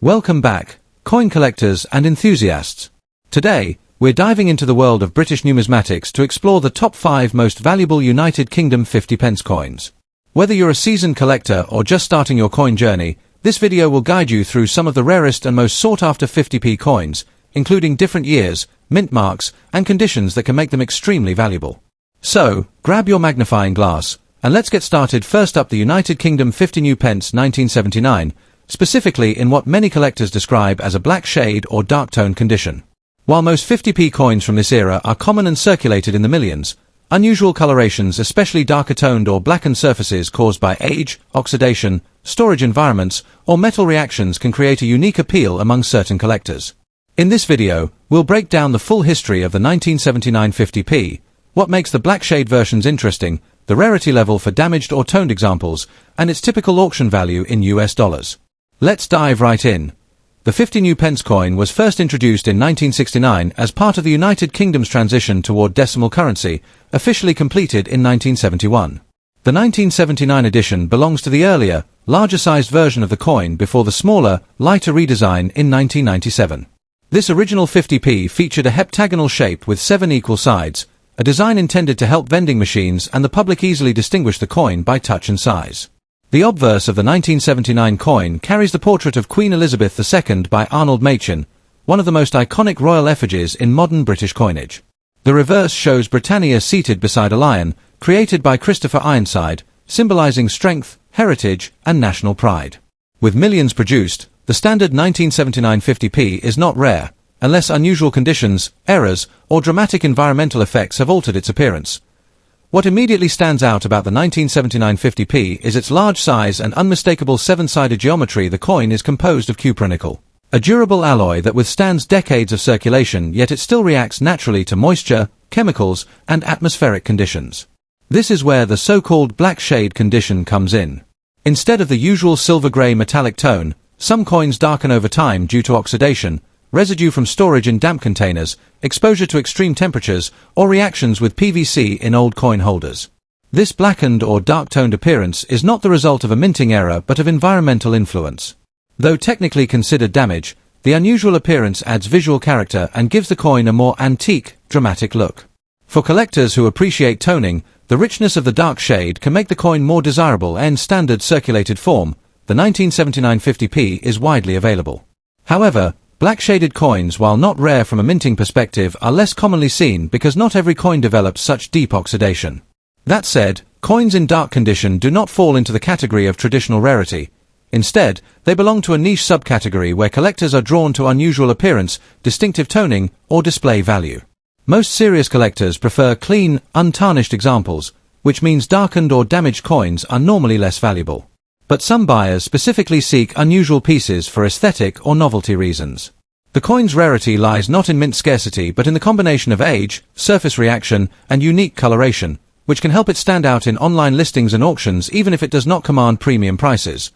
Welcome back, coin collectors and enthusiasts. Today, we're diving into the world of British numismatics to explore the top 5 most valuable United Kingdom 50 pence coins. Whether you're a seasoned collector or just starting your coin journey, this video will guide you through some of the rarest and most sought-after 50p coins, including different years, mint marks, and conditions that can make them extremely valuable. So, grab your magnifying glass, and let's get started. First up, the United Kingdom 50 new pence 1979, specifically in what many collectors describe as a black shade or dark tone condition. While most 50p coins from this era are common and circulated in the millions, unusual colorations, especially darker toned or blackened surfaces caused by age, oxidation, storage environments, or metal reactions can create a unique appeal among certain collectors. In this video, we'll break down the full history of the 1979 50p, what makes the black shade versions interesting, the rarity level for damaged or toned examples, and its typical auction value in US dollars. Let's dive right in. The 50 new pence coin was first introduced in 1969 as part of the United Kingdom's transition toward decimal currency, officially completed in 1971. The 1979 edition belongs to the earlier, larger-sized version of the coin before the smaller, lighter redesign in 1997. This original 50p featured a heptagonal shape with 7 equal sides, a design intended to help vending machines and the public easily distinguish the coin by touch and size. The obverse of the 1979 coin carries the portrait of Queen Elizabeth II by Arnold Machin, one of the most iconic royal effigies in modern British coinage. The reverse shows Britannia seated beside a lion, created by Christopher Ironside, symbolizing strength, heritage, and national pride. With millions produced, the standard 1979 50p is not rare, unless unusual conditions, errors, or dramatic environmental effects have altered its appearance. What immediately stands out about the 1979 50p is its large size and unmistakable 7-sided geometry. The coin is composed of cupronickel, a durable alloy that withstands decades of circulation, yet it still reacts naturally to moisture, chemicals, and atmospheric conditions. This is where the so-called black shade condition comes in. Instead of the usual silver-gray metallic tone, some coins darken over time due to oxidation, residue from storage in damp containers, exposure to extreme temperatures, or reactions with PVC in old coin holders. This blackened or dark-toned appearance is not the result of a minting error but of environmental influence. Though technically considered damage, the unusual appearance adds visual character and gives the coin a more antique, dramatic look. For collectors who appreciate toning, the richness of the dark shade can make the coin more desirable. In standard circulated form, the 1979 50p is widely available. However, black-shaded coins, while not rare from a minting perspective, are less commonly seen because not every coin develops such deep oxidation. That said, coins in dark condition do not fall into the category of traditional rarity. Instead, they belong to a niche subcategory where collectors are drawn to unusual appearance, distinctive toning, or display value. Most serious collectors prefer clean, untarnished examples, which means darkened or damaged coins are normally less valuable. But some buyers specifically seek unusual pieces for aesthetic or novelty reasons. The coin's rarity lies not in mint scarcity but in the combination of age, surface reaction, and unique coloration, which can help it stand out in online listings and auctions even if it does not command premium prices.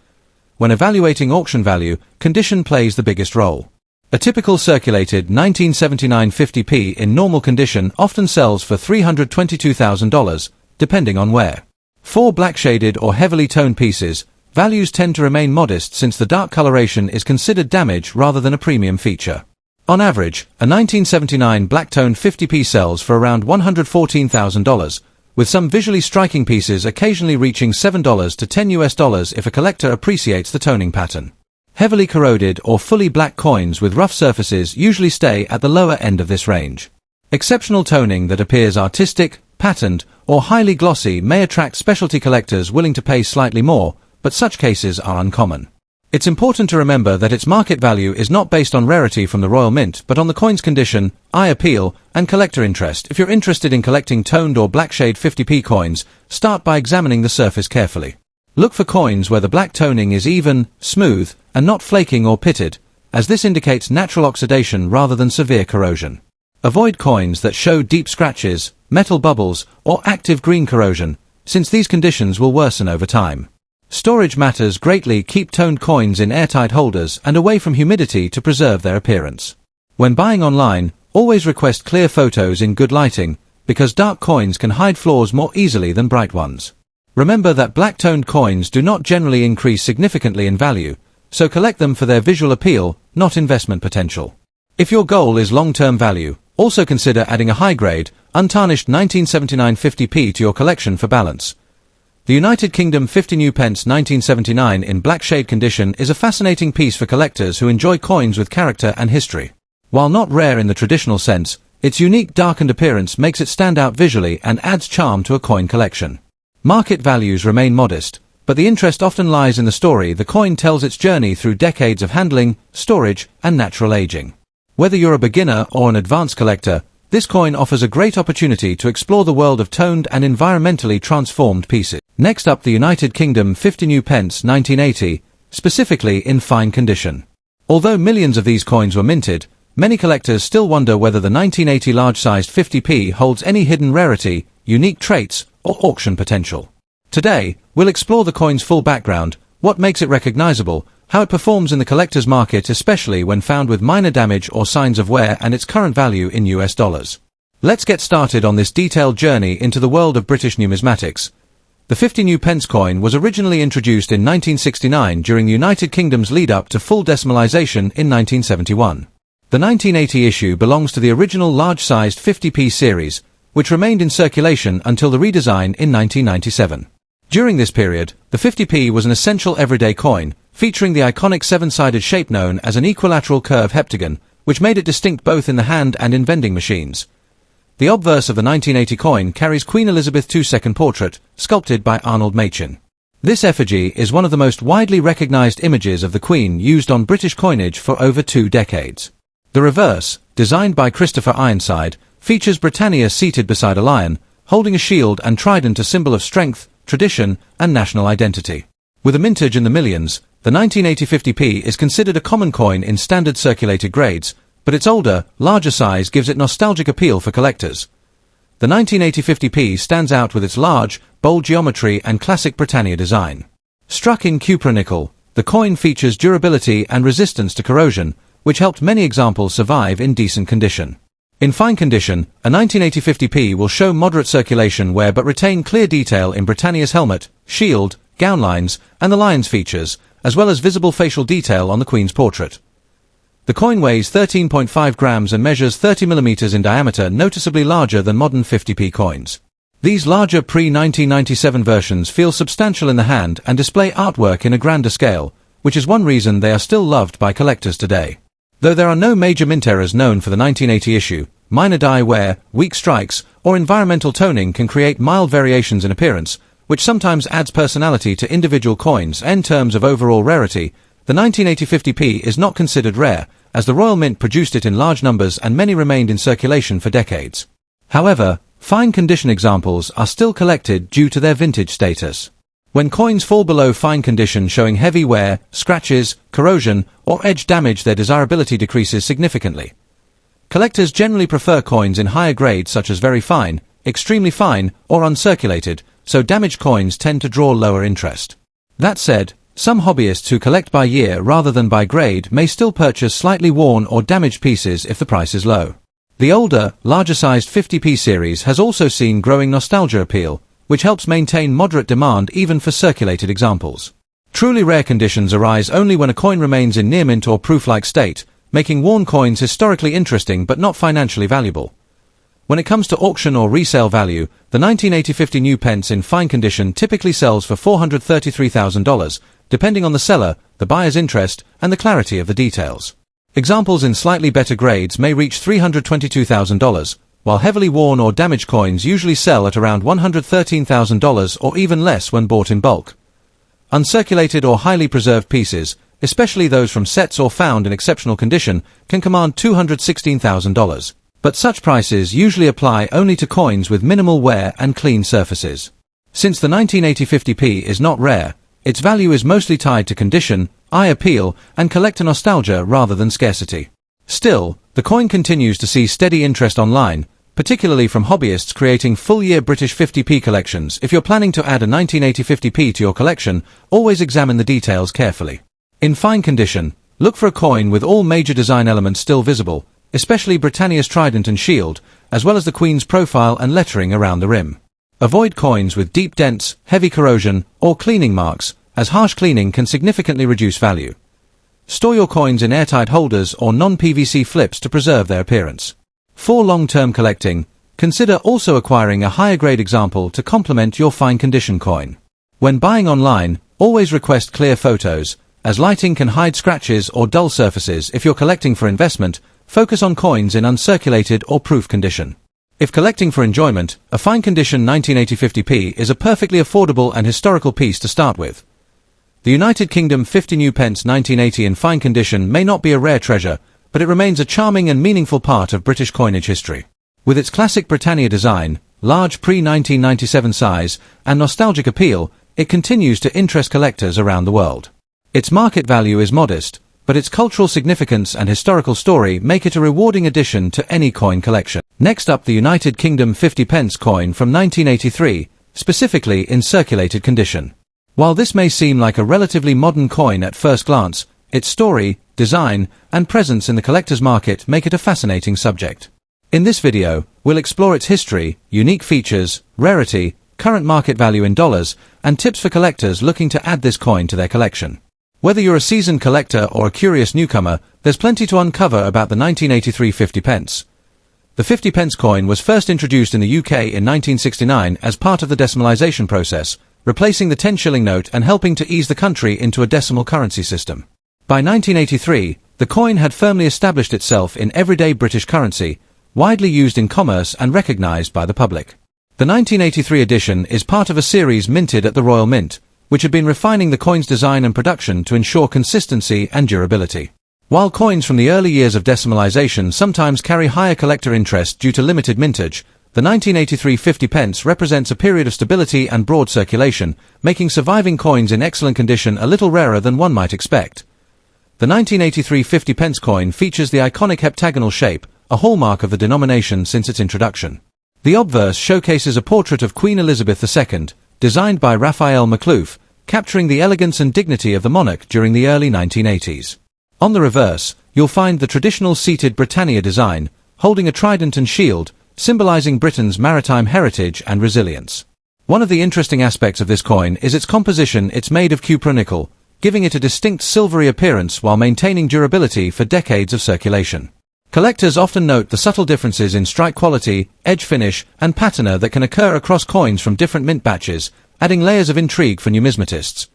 When evaluating auction value, condition plays the biggest role. A typical circulated 1979 50p in normal condition often sells for $322,000, depending on where. For black-shaded or heavily toned pieces, values tend to remain modest since the dark coloration is considered damage rather than a premium feature. On average, a 1979 black-toned 50p sells for around $114,000, with some visually striking pieces occasionally reaching $7 to $10 if a collector appreciates the toning pattern. Heavily corroded or fully black coins with rough surfaces usually stay at the lower end of this range. Exceptional toning that appears artistic, patterned, or highly glossy may attract specialty collectors willing to pay slightly more, but such cases are uncommon. It's important to remember that its market value is not based on rarity from the Royal Mint but on the coin's condition, eye appeal, and collector interest. If you're interested in collecting toned or black shade 50p coins, start by examining the surface carefully. Look for coins where the black toning is even, smooth, and not flaking or pitted, as this indicates natural oxidation rather than severe corrosion. Avoid coins that show deep scratches, metal bubbles, or active green corrosion, since these conditions will worsen over time. Storage matters greatly. Keep toned coins in airtight holders and away from humidity to preserve their appearance. When buying online, always request clear photos in good lighting, because dark coins can hide flaws more easily than bright ones. Remember that black-toned coins do not generally increase significantly in value, so collect them for their visual appeal, not investment potential. If your goal is long-term value, also consider adding a high-grade, untarnished 1979 50p to your collection for balance. The United Kingdom 50 new pence 1979 in black shade condition is a fascinating piece for collectors who enjoy coins with character and history. While not rare in the traditional sense, its unique darkened appearance makes it stand out visually and adds charm to a coin collection. Market values remain modest, but the interest often lies in the story the coin tells its journey through decades of handling, storage, and natural aging. Whether you're a beginner or an advanced collector, this coin offers a great opportunity to explore the world of toned and environmentally transformed pieces. Next up, the United Kingdom 50 new pence 1980, specifically in fine condition. Although millions of these coins were minted, many collectors still wonder whether the 1980 large-sized 50p holds any hidden rarity, unique traits, or auction potential. Today, we'll explore the coin's full background, what makes it recognizable, how it performs in the collector's market especially when found with minor damage or signs of wear, and its current value in US dollars. Let's get started on this detailed journey into the world of British numismatics. The 50 new pence coin was originally introduced in 1969 during the United Kingdom's lead-up to full decimalisation in 1971. The 1980 issue belongs to the original large-sized 50p series, which remained in circulation until the redesign in 1997. During this period, the 50p was an essential everyday coin, featuring the iconic seven-sided shape known as an equilateral curve heptagon, which made it distinct both in the hand and in vending machines. The obverse of the 1980 coin carries Queen Elizabeth II's portrait, sculpted by Arnold Machin. This effigy is one of the most widely recognized images of the Queen used on British coinage for over 2 decades. The reverse, designed by Christopher Ironside, features Britannia seated beside a lion, holding a shield and trident, a symbol of strength, tradition, and national identity. With a mintage in the millions, the 1980 50p is considered a common coin in standard circulated grades, but its older, larger size gives it nostalgic appeal for collectors. The 1980 50p stands out with its large, bold geometry and classic Britannia design. Struck in cupronickel, the coin features durability and resistance to corrosion, which helped many examples survive in decent condition. In fine condition, a 1980 50p will show moderate circulation wear but retain clear detail in Britannia's helmet, shield, gown lines, and the lion's features, as well as visible facial detail on the Queen's portrait. The coin weighs 13.5 grams and measures 30 millimeters in diameter, noticeably larger than modern 50p coins. These larger pre-1997 versions feel substantial in the hand and display artwork in a grander scale, which is one reason they are still loved by collectors today. Though there are no major mint errors known for the 1980 issue, minor die wear, weak strikes, or environmental toning can create mild variations in appearance, which sometimes adds personality to individual coins. In terms of overall rarity, the 1980 50p is not considered rare, as the Royal Mint produced it in large numbers and many remained in circulation for decades. However, fine condition examples are still collected due to their vintage status. When coins fall below fine condition showing heavy wear, scratches, corrosion, or edge damage, their desirability decreases significantly. Collectors generally prefer coins in higher grades such as very fine, extremely fine, or uncirculated, so damaged coins tend to draw lower interest. That said, some hobbyists who collect by year rather than by grade may still purchase slightly worn or damaged pieces if the price is low. The older, larger-sized 50p series has also seen growing nostalgia appeal, which helps maintain moderate demand even for circulated examples. Truly rare conditions arise only when a coin remains in near-mint or proof-like state, making worn coins historically interesting but not financially valuable. When it comes to auction or resale value, the 1980 50 new pence in fine condition typically sells for $433,000, depending on the seller, the buyer's interest, and the clarity of the details. Examples in slightly better grades may reach $322,000, while heavily worn or damaged coins usually sell at around $113,000 or even less when bought in bulk. Uncirculated or highly preserved pieces, especially those from sets or found in exceptional condition, can command $216,000. But such prices usually apply only to coins with minimal wear and clean surfaces. Since the 1980 50p is not rare, its value is mostly tied to condition, eye appeal, and collector nostalgia rather than scarcity. Still, the coin continues to see steady interest online, particularly from hobbyists creating full-year British 50p collections. If you're planning to add a 1980 50p to your collection, always examine the details carefully. In fine condition, look for a coin with all major design elements still visible, especially Britannia's trident and shield, as well as the Queen's profile and lettering around the rim. Avoid coins with deep dents, heavy corrosion, or cleaning marks, as harsh cleaning can significantly reduce value. Store your coins in airtight holders or non-PVC flips to preserve their appearance. For long-term collecting, consider also acquiring a higher-grade example to complement your fine-condition coin. When buying online, always request clear photos, as lighting can hide scratches or dull surfaces. If you're collecting for investment, focus on coins in uncirculated or proof condition. If collecting for enjoyment, a fine-condition 1980 50p is a perfectly affordable and historical piece to start with. The United Kingdom 50 new pence 1980 in fine condition may not be a rare treasure, but it remains a charming and meaningful part of British coinage history. With its classic Britannia design, large pre-1997 size, and nostalgic appeal, it continues to interest collectors around the world. Its market value is modest, but its cultural significance and historical story make it a rewarding addition to any coin collection. Next up, the United Kingdom 50 pence coin from 1983, specifically in circulated condition. While this may seem like a relatively modern coin at first glance, its story, design, and presence in the collector's market make it a fascinating subject. In this video, we'll explore its history, unique features, rarity, current market value in dollars, and tips for collectors looking to add this coin to their collection. Whether you're a seasoned collector or a curious newcomer, there's plenty to uncover about the 1983 50 pence. The 50 pence coin was first introduced in the UK in 1969 as part of the decimalisation process, replacing the 10-shilling note and helping to ease the country into a decimal currency system. By 1983, the coin had firmly established itself in everyday British currency, widely used in commerce and recognised by the public. The 1983 edition is part of a series minted at the Royal Mint, which had been refining the coin's design and production to ensure consistency and durability. While coins from the early years of decimalisation sometimes carry higher collector interest due to limited mintage, the 1983 50 pence represents a period of stability and broad circulation, making surviving coins in excellent condition a little rarer than one might expect. The 1983 50 pence coin features the iconic heptagonal shape, a hallmark of the denomination since its introduction. The obverse showcases a portrait of Queen Elizabeth II, designed by Raphael McLouf, capturing the elegance and dignity of the monarch during the early 1980s. On the reverse, you'll find the traditional seated Britannia design, holding a trident and shield, symbolizing Britain's maritime heritage and resilience. One of the interesting aspects of this coin is its composition. It's made of cupronickel, giving it a distinct silvery appearance while maintaining durability for decades of circulation. Collectors often note the subtle differences in strike quality, edge finish, and patina that can occur across coins from different mint batches, adding layers of intrigue for numismatists.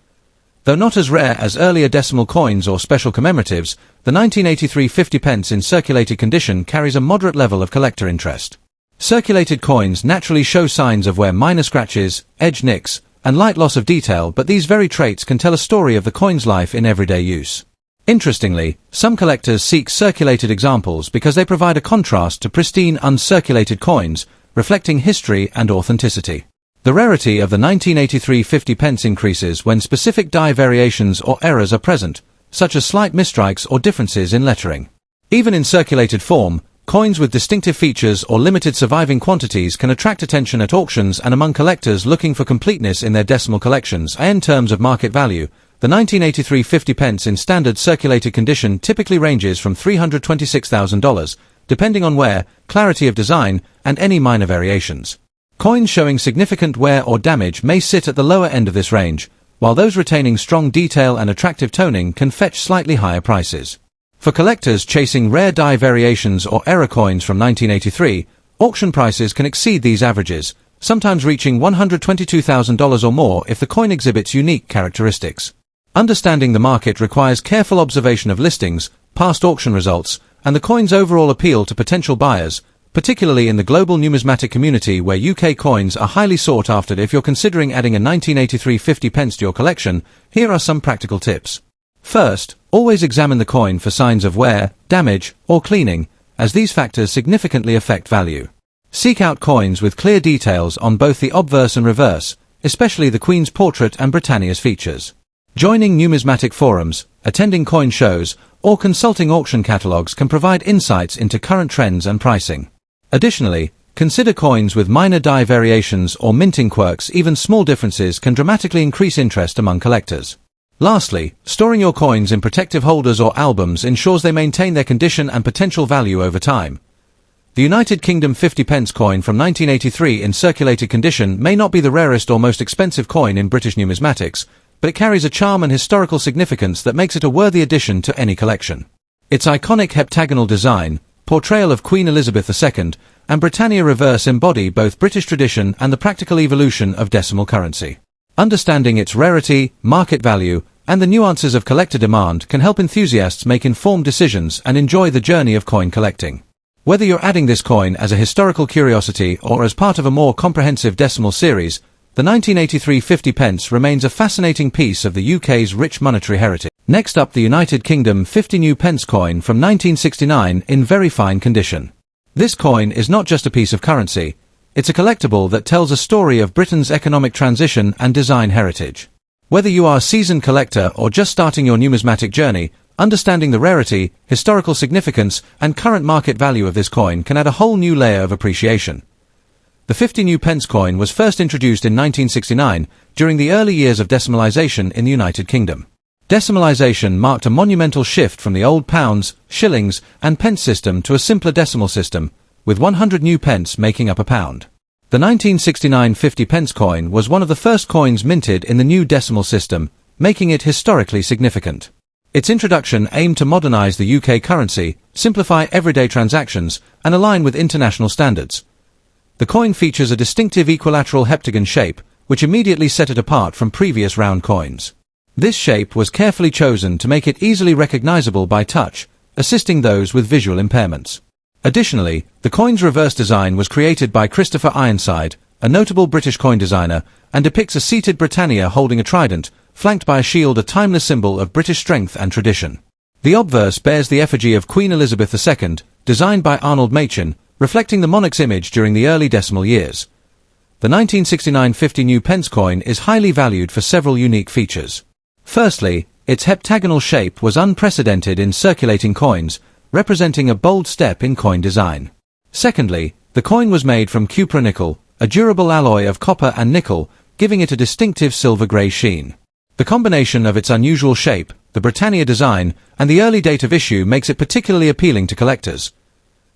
Though not as rare as earlier decimal coins or special commemoratives, the 1983 50 pence in circulated condition carries a moderate level of collector interest. Circulated coins naturally show signs of wear, minor scratches, edge nicks, and light loss of detail, but these very traits can tell a story of the coin's life in everyday use. Interestingly, some collectors seek circulated examples because they provide a contrast to pristine uncirculated coins, reflecting history and authenticity. The rarity of the 1983 50 pence increases when specific die variations or errors are present, such as slight misstrikes or differences in lettering. Even in circulated form, coins with distinctive features or limited surviving quantities can attract attention at auctions and among collectors looking for completeness in their decimal collections. In terms of market value, the 1983 50 pence in standard circulated condition typically ranges from $326,000, depending on wear, clarity of design, and any minor variations. Coins showing significant wear or damage may sit at the lower end of this range, while those retaining strong detail and attractive toning can fetch slightly higher prices. For collectors chasing rare die variations or error coins from 1983, auction prices can exceed these averages, sometimes reaching $122,000 or more if the coin exhibits unique characteristics. Understanding the market requires careful observation of listings, past auction results, and the coin's overall appeal to potential buyers, particularly in the global numismatic community where UK coins are highly sought after. If you're considering adding a 1983 50 pence to your collection, here are some practical tips. First, always examine the coin for signs of wear, damage, or cleaning, as these factors significantly affect value. Seek out coins with clear details on both the obverse and reverse, especially the Queen's portrait and Britannia's features. Joining numismatic forums, attending coin shows, or consulting auction catalogues can provide insights into current trends and pricing. Additionally, consider coins with minor die variations or minting quirks. Even small differences can dramatically increase interest among collectors. Lastly, storing your coins in protective holders or albums ensures they maintain their condition and potential value over time. The United Kingdom 50 pence coin from 1983 in circulated condition may not be the rarest or most expensive coin in British numismatics, but it carries a charm and historical significance that makes it a worthy addition to any collection. Its iconic heptagonal design, portrayal of Queen Elizabeth II, and Britannia reverse embody both British tradition and the practical evolution of decimal currency. Understanding its rarity, market value, and the nuances of collector demand can help enthusiasts make informed decisions and enjoy the journey of coin collecting. Whether you're adding this coin as a historical curiosity or as part of a more comprehensive decimal series, the 1983 50 pence remains a fascinating piece of the UK's rich monetary heritage. Next up, the United Kingdom 50 new pence coin from 1969 in very fine condition. This coin is not just a piece of currency, it's a collectible that tells a story of Britain's economic transition and design heritage. Whether you are a seasoned collector or just starting your numismatic journey, understanding the rarity, historical significance, and current market value of this coin can add a whole new layer of appreciation. The 50 new pence coin was first introduced in 1969 during the early years of decimalisation in the United Kingdom. Decimalisation marked a monumental shift from the old pounds, shillings, and pence system to a simpler decimal system, with 100 new pence making up a pound. The 1969 50 pence coin was one of the first coins minted in the new decimal system, making it historically significant. Its introduction aimed to modernise the UK currency, simplify everyday transactions, and align with international standards. The coin features a distinctive equilateral heptagon shape, which immediately set it apart from previous round coins. This shape was carefully chosen to make it easily recognisable by touch, assisting those with visual impairments. Additionally, the coin's reverse design was created by Christopher Ironside, a notable British coin designer, and depicts a seated Britannia holding a trident, flanked by a shield, a timeless symbol of British strength and tradition. The obverse bears the effigy of Queen Elizabeth II, designed by Arnold Machin, reflecting the monarch's image during the early decimal years. The 1969 50 new pence coin is highly valued for several unique features. Firstly, its heptagonal shape was unprecedented in circulating coins, representing a bold step in coin design. Secondly, the coin was made from cupronickel, a durable alloy of copper and nickel, giving it a distinctive silver-grey sheen. The combination of its unusual shape, the Britannia design, and the early date of issue makes it particularly appealing to collectors.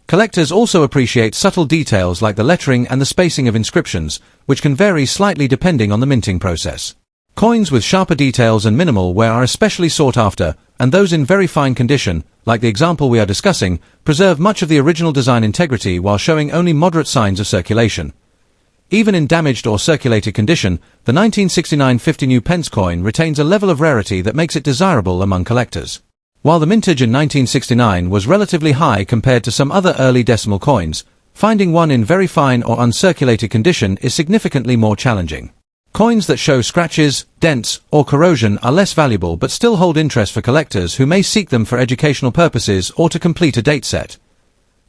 Collectors also appreciate subtle details like the lettering and the spacing of inscriptions, which can vary slightly depending on the minting process. Coins with sharper details and minimal wear are especially sought after, and those in very fine condition, like the example we are discussing, preserve much of the original design integrity while showing only moderate signs of circulation. Even in damaged or circulated condition, the 1969 50 new pence coin retains a level of rarity that makes it desirable among collectors. While the mintage in 1969 was relatively high compared to some other early decimal coins, finding one in very fine or uncirculated condition is significantly more challenging. Coins that show scratches, dents, or corrosion are less valuable but still hold interest for collectors who may seek them for educational purposes or to complete a date set.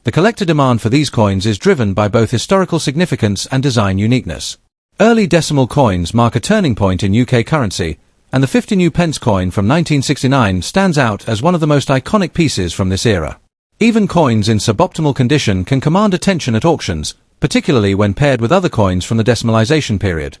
The collector demand for these coins is driven by both historical significance and design uniqueness. Early decimal coins mark a turning point in UK currency, and the 50 new pence coin from 1969 stands out as one of the most iconic pieces from this era. Even coins in suboptimal condition can command attention at auctions, particularly when paired with other coins from the decimalisation period.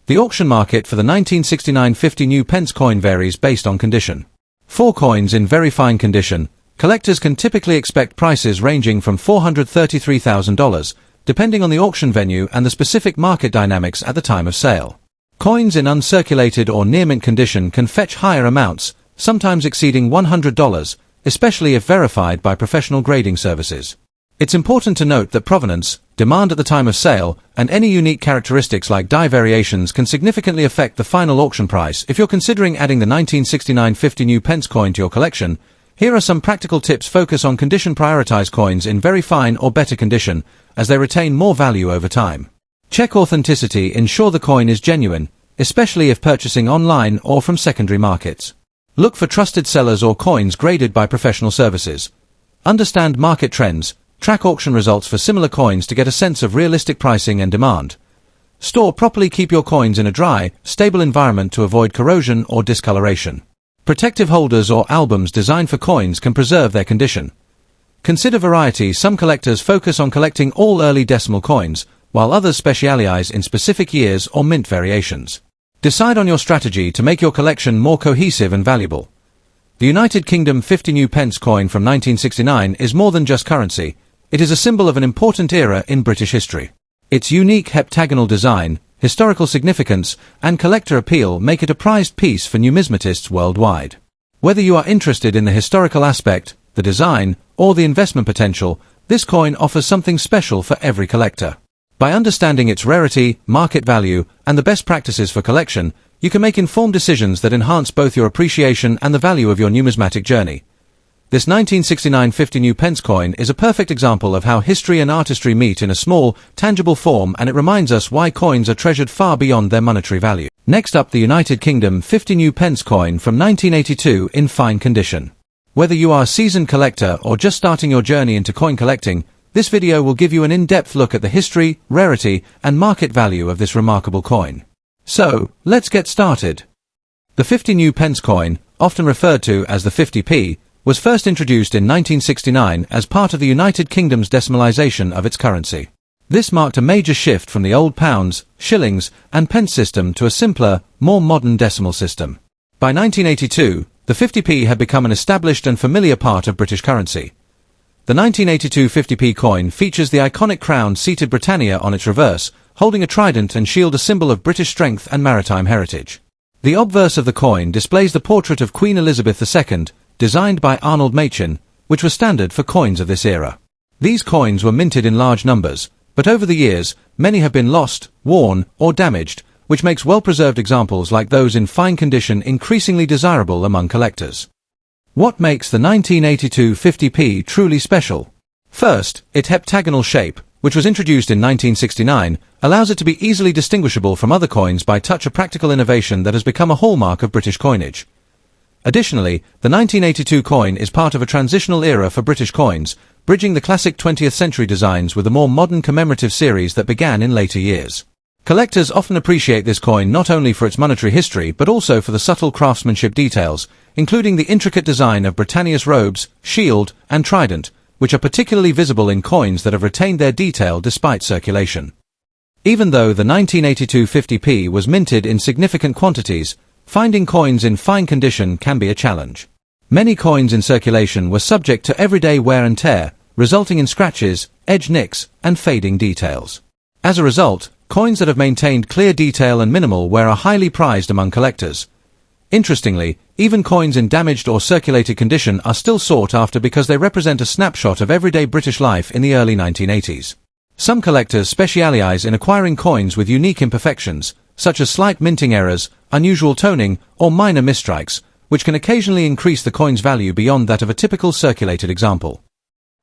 The auction market for the 1969 50 new pence coin varies based on condition. For coins in very fine condition, collectors can typically expect prices ranging from $433,000, depending on the auction venue and the specific market dynamics at the time of sale. Coins in uncirculated or near-mint condition can fetch higher amounts, sometimes exceeding $100, especially if verified by professional grading services. It's important to note that provenance, demand at the time of sale, and any unique characteristics like die variations can significantly affect the final auction price. If you're considering adding the 1969 50 new pence coin to your collection, here are some practical tips. Focus on condition. Prioritize coins in very fine or better condition, as they retain more value over time. Check authenticity. Ensure the coin is genuine, especially if purchasing online or from secondary markets. Look for trusted sellers or coins graded by professional services. Understand market trends. Track auction results for similar coins to get a sense of realistic pricing and demand. Store properly. Keep your coins in a dry, stable environment to avoid corrosion or discoloration. Protective holders or albums designed for coins can preserve their condition. Consider variety. Some collectors focus on collecting all early decimal coins, while others specialize in specific years or mint variations. Decide on your strategy to make your collection more cohesive and valuable. The United Kingdom 50 new pence coin from 1969 is more than just currency. It is a symbol of an important era in British history. Its unique heptagonal design, historical significance, and collector appeal make it a prized piece for numismatists worldwide. Whether you are interested in the historical aspect, the design, or the investment potential, this coin offers something special for every collector. By understanding its rarity, market value, and the best practices for collection, you can make informed decisions that enhance both your appreciation and the value of your numismatic journey. This 1969 50 new pence coin is a perfect example of how history and artistry meet in a small, tangible form, and it reminds us why coins are treasured far beyond their monetary value. Next up, the United Kingdom 50 new pence coin from 1982 in fine condition. Whether you are a seasoned collector or just starting your journey into coin collecting, this video will give you an in-depth look at the history, rarity, and market value of this remarkable coin. So, let's get started. The 50 new pence coin, often referred to as the 50p, was first introduced in 1969 as part of the United Kingdom's decimalisation of its currency. This marked a major shift from the old pounds, shillings, and pence system to a simpler, more modern decimal system. By 1982, the 50p had become an established and familiar part of British currency. The 1982 50p coin features the iconic crown-seated Britannia on its reverse, holding a trident and shield, a symbol of British strength and maritime heritage. The obverse of the coin displays the portrait of Queen Elizabeth II, designed by Arnold Machin, which was standard for coins of this era. These coins were minted in large numbers, but over the years, many have been lost, worn, or damaged, which makes well-preserved examples like those in fine condition increasingly desirable among collectors. What makes the 1982 50p truly special? First, its heptagonal shape, which was introduced in 1969, allows it to be easily distinguishable from other coins by touch, a practical innovation that has become a hallmark of British coinage. Additionally, the 1982 coin is part of a transitional era for British coins, bridging the classic 20th century designs with a more modern commemorative series that began in later years. Collectors often appreciate this coin not only for its monetary history but also for the subtle craftsmanship details, including the intricate design of Britannia's robes, shield, and trident, which are particularly visible in coins that have retained their detail despite circulation. Even though the 1982 50p was minted in significant quantities, finding coins in fine condition can be a challenge. Many coins in circulation were subject to everyday wear and tear, resulting in scratches, edge nicks, and fading details. As a result, coins that have maintained clear detail and minimal wear are highly prized among collectors. Interestingly, even coins in damaged or circulated condition are still sought after because they represent a snapshot of everyday British life in the early 1980s. Some collectors specialize in acquiring coins with unique imperfections, such as slight minting errors, unusual toning, or minor misstrikes, which can occasionally increase the coin's value beyond that of a typical circulated example.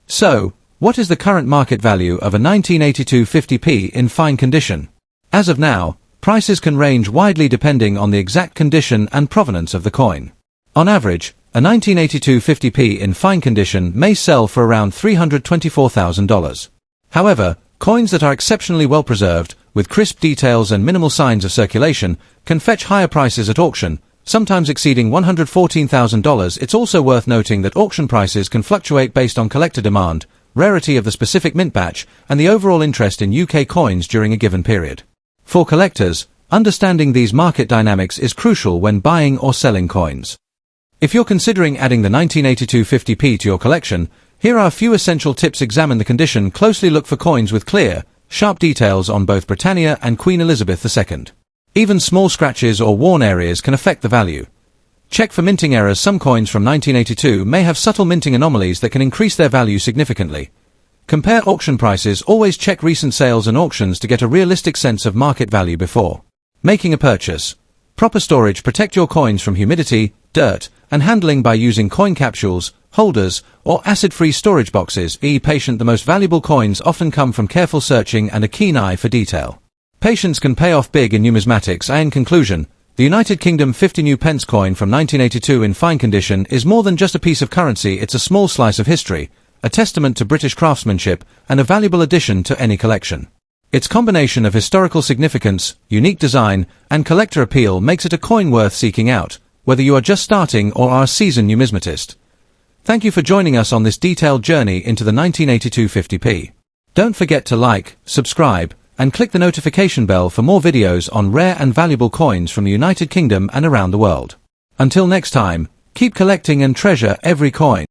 So, what is the current market value of a 1982 50p in fine condition? As of now, prices can range widely depending on the exact condition and provenance of the coin. On average, a 1982 50p in fine condition may sell for around $324,000. However, coins that are exceptionally well preserved, with crisp details and minimal signs of circulation, can fetch higher prices at auction, sometimes exceeding $114,000. It's also worth noting that auction prices can fluctuate based on collector demand, rarity of the specific mint batch, and the overall interest in UK coins during a given period. For collectors, understanding these market dynamics is crucial when buying or selling coins. If you're considering adding the 1982 50p to your collection, here are a few essential tips. Examine the condition closely. Look for coins with clear, sharp details on both Britannia and Queen Elizabeth II. Even small scratches or worn areas can affect the value. Check for minting errors. Some coins from 1982 may have subtle minting anomalies that can increase their value significantly. Compare auction prices. Always check recent sales and auctions to get a realistic sense of market value before making a purchase. Proper storage. Protect your coins from humidity, dirt, and handling by using coin capsules, holders, or acid-free storage boxes. Be patient. The most valuable coins often come from careful searching and a keen eye for detail. Patience can pay off big in numismatics. In conclusion, the United Kingdom 50 new pence coin from 1982 in fine condition is more than just a piece of currency. It's a small slice of history, a testament to British craftsmanship, and a valuable addition to any collection. Its combination of historical significance, unique design, and collector appeal makes it a coin worth seeking out, whether you are just starting or are a seasoned numismatist. Thank you for joining us on this detailed journey into the 1982 50p. Don't forget to like, subscribe, and click the notification bell for more videos on rare and valuable coins from the United Kingdom and around the world. Until next time, keep collecting and treasure every coin.